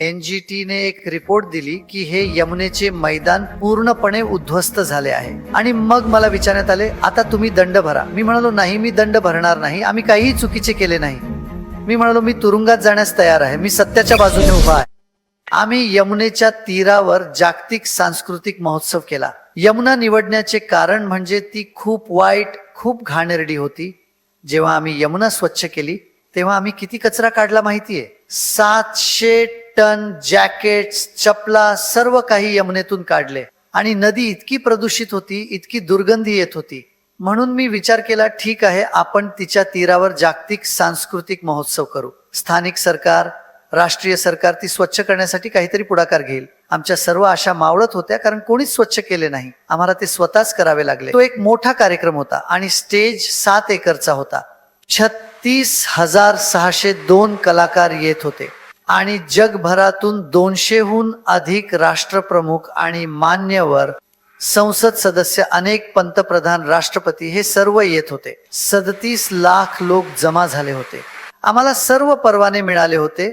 एनजीटीने एक रिपोर्ट दिली की हे यमुनेचे मैदान पूर्णपणे उद्ध्वस्त झाले आहे आणि मग मला विचारण्यात आले, आता तुम्ही दंड भरा. मी म्हणालो, नाही, मी दंड भरणार नाही, आम्ही काहीही चुकीचे केले नाही. मी म्हणालो, मी तुरुंगात जाण्यास तयार आहे, मी सत्याच्या बाजूने उभा आहे. आम्ही यमुनेच्या तीरावर जागतिक सांस्कृतिक महोत्सव केला. यमुना निवडण्याचे कारण म्हणजे ती खूप वाईट, खूप घाणेरडी होती. जेव्हा आम्ही यमुना स्वच्छ केली तेव्हा आम्ही किती कचरा काढला माहितीये? 700 टन जॅकेट्स, चपला, सर्व काही यमुनेतून काढले. आणि नदी इतकी प्रदूषित होती, इतकी दुर्गंधी येत होती. म्हणून मी विचार केला, ठीक आहे, आपण तिच्या तीरावर जागतिक सांस्कृतिक महोत्सव करू. स्थानिक सरकार, राष्ट्रीय सरकार ती स्वच्छ करण्यासाठी काहीतरी पुढाकार घेईल. आमच्या सर्व आशा मावळत होत्या, कारण कोणीच स्वच्छ केले नाही. आम्हाला ते स्वतःच करावे लागले. तो एक मोठा कार्यक्रम होता आणि स्टेज 7 एकरचा होता. 36,602 कलाकार येत होते आणि जगभरातून 200हून अधिक राष्ट्रप्रमुख आणि मान्यवर, संसद सदस्य, अनेक पंतप्रधान, राष्ट्रपती हे सर्व येत होते. 37 लाख लोक जमा झाले होते. आम्हाला सर्व परवाने मिळाले होते,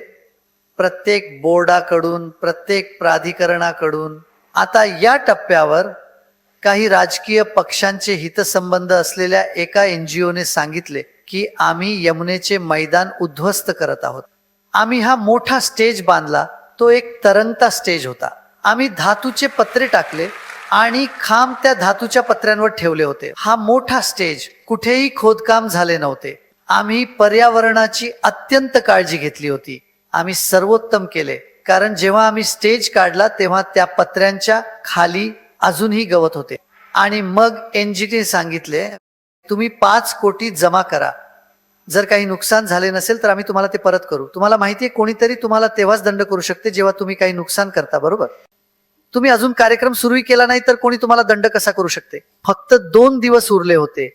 प्रत्येक बोर्डाकडून, प्रत्येक प्राधिकरणाकडून. आता या टप्प्यावर काही राजकीय पक्षांचे हितसंबंध असलेल्या एका NGOने सांगितले की आम्ही यमुनेचे मैदान उद्ध्वस्त करत आहोत. आम्ही हा मोठा स्टेज बांधला. तो एक तरंगता स्टेज होता. आम्ही धातूचे पत्रे टाकले आणि खांब त्या धातूच्या पत्र्यांवर ठेवले होते. हा मोठा स्टेज, कुठेही खोदकाम झाले नव्हते. आम्ही पर्यावरणाची अत्यंत काळजी घेतली होती. आम्ही सर्वोत्तम केले, कारण जेव्हा आम्ही स्टेज काढला तेव्हा त्या पत्र्यांच्या खाली अजूनही गवत होते. आणि मग NGT सांगितले, तुम्ही 5 कोटी जमा करा. जर काही नुकसान झाले नसेल तर आम्ही तुम्हाला ते परत करू. तुम्हाला माहितीये, कोणीतरी तुम्हाला तेव्हाच दंड करू शकते जेव्हा तुम्ही काही नुकसान करता, बरोबर? तुम्ही अजून कार्यक्रम सुरूही केला नाही तर कोणी तुम्हाला दंड कसा करू शकते? फक्त 2 दिवस उरले होते.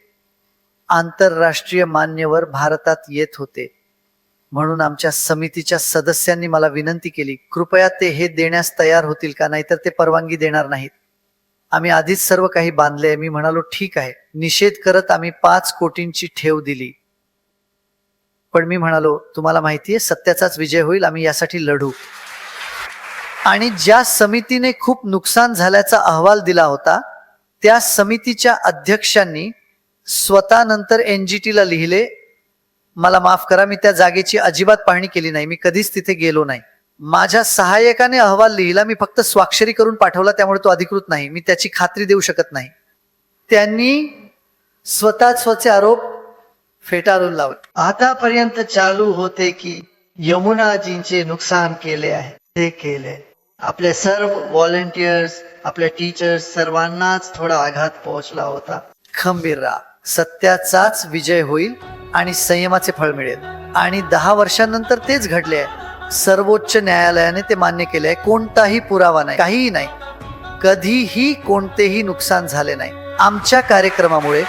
आंतरराष्ट्रीय मान्यवर भारतात येत होते. म्हणून आमच्या समितीच्या सदस्यांनी मला विनंती केली, कृपया ते हे देण्यास तयार होतील का, नाहीतर ते परवानगी देणार नाहीत. आम्ही आधीच सर्व काही बांधले. मी म्हणालो, ठीक आहे. निषेध करत आम्ही 5 कोटींची ठेव दिली. पण मी म्हणालो, तुम्हाला माहितीये, सत्याचाच विजय होईल, आम्ही यासाठी लढू. आणि ज्या समितीने खूप नुकसान झाल्याचा अहवाल दिला होता, त्या समितीच्या अध्यक्षांनी स्वतः नंतर NGTला लिहिले, मला माफ करा, मी त्या जागेची अजिबात पाहणी केली नाही, मी कधीच तिथे गेलो नाही. माझ्या सहाय्यकाने अहवाल लिहिला, मी फक्त स्वाक्षरी करून पाठवला, त्यामुळे तो अधिकृत नाही. मी त्याची खात्री देऊ शकत नाही. त्यांनी स्वतःचे आरोप फेटाळून लावले. आतापर्यंत चालू होते की यमुनाजींचे नुकसान केले आहे, ते केले. आपले सर्व व्हॉलंटियर्स, आपले टीचर्स, सर्वांनाच थोडा आघात पोहोचला होता. खंबीर राहा, सत्याचाच विजय होईल आणि संयमाचे फळ मिळेल. आणि 10 वर्षांनंतर तेच घडले आहे. सर्वोच्च न्यायालयाने ते मान्य केले आहे. कोणताही पुरावा नाही, काहीही नाही, कधीही कोणतेही नुकसान झाले नाही. आमच्या कार्यक्रमामुळे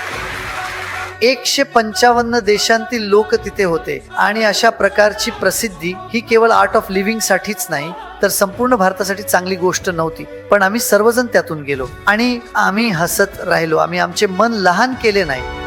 155 देशांतील लोक तिथे होते. आणि अशा प्रकारची प्रसिद्धी ही केवळ आर्ट ऑफ लिव्हिंग साठीच नाही, तर संपूर्ण भारतासाठी चांगली गोष्ट नव्हती. पण आम्ही सर्वजण त्यातून गेलो आणि आम्ही हसत राहिलो. आम्ही आमचे मन लहान केले नाही.